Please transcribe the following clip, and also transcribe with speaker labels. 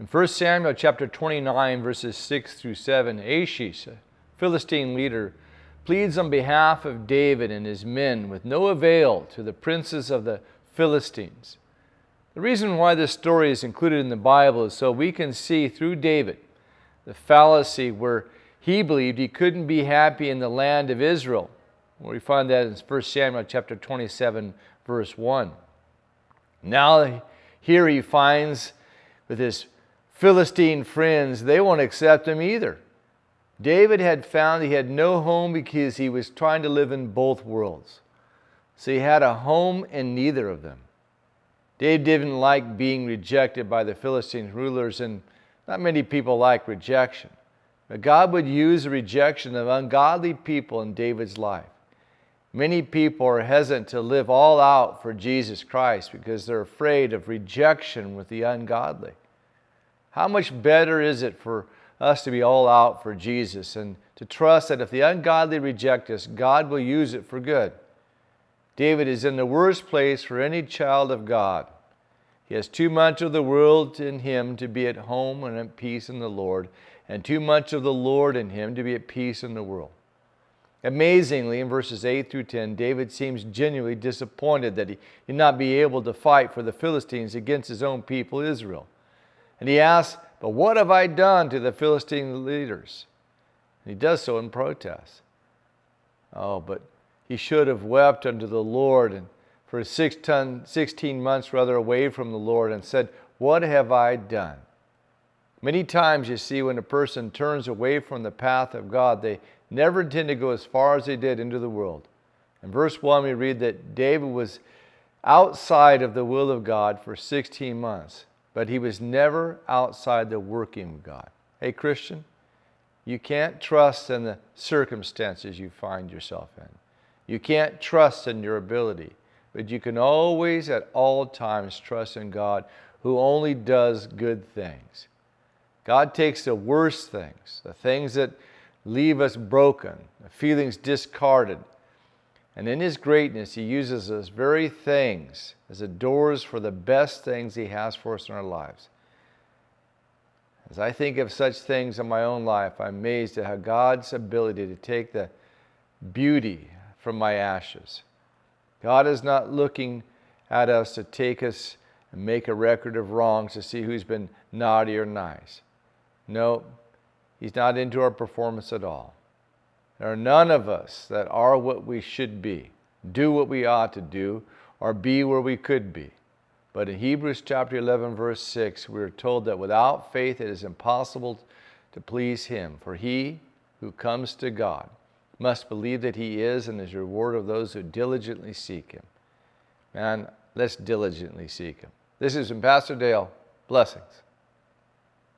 Speaker 1: In 1 Samuel chapter 29, verses 6 through 7, Achish, a Philistine leader, pleads on behalf of David and his men with no avail to the princes of the Philistines. The reason why this story is included in the Bible is so we can see through David the fallacy where he believed he couldn't be happy in the land of Israel. We find that in 1 Samuel chapter 27, verse 1. Now here he finds with his Philistine friends, they won't accept him either. David had found he had no home because he was trying to live in both worlds. So he had a home in neither of them. David didn't like being rejected by the Philistine rulers, and not many people like rejection. But God would use the rejection of ungodly people in David's life. Many people are hesitant to live all out for Jesus Christ because they're afraid of rejection with the ungodly. How much better is it for us to be all out for Jesus and to trust that if the ungodly reject us, God will use it for good. David is in the worst place for any child of God. He has too much of the world in him to be at home and at peace in the Lord, and too much of the Lord in him to be at peace in the world. Amazingly, in verses 8 through 10, David seems genuinely disappointed that he did not be able to fight for the Philistines against his own people, Israel. And he asks, "But what have I done to the Philistine leaders?" And he does so in protest. Oh, but he should have wept unto the Lord and for 16 months rather away from the Lord and said, "What have I done?" Many times you see when a person turns away from the path of God, they never intend to go as far as they did into the world. In verse 1 we read that David was outside of the will of God for 16 months. But he was never outside the working of God. Hey, Christian, you can't trust in the circumstances you find yourself in. You can't trust in your ability. But you can always, at all times, trust in God who only does good things. God takes the worst things, the things that leave us broken, the feelings discarded, and in His greatness, He uses those very things as the doors for the best things He has for us in our lives. As I think of such things in my own life, I'm amazed at how God's ability to take the beauty from my ashes. God is not looking at us to take us and make a record of wrongs to see who's been naughty or nice. No, He's not into our performance at all. There are none of us that are what we should be, do what we ought to do, or be where we could be. But in Hebrews chapter 11, verse 6, we are told that without faith it is impossible to please Him. For he who comes to God must believe that He is and is a reward of those who diligently seek Him. Man, let's diligently seek Him. This is Pastor Dale. Blessings.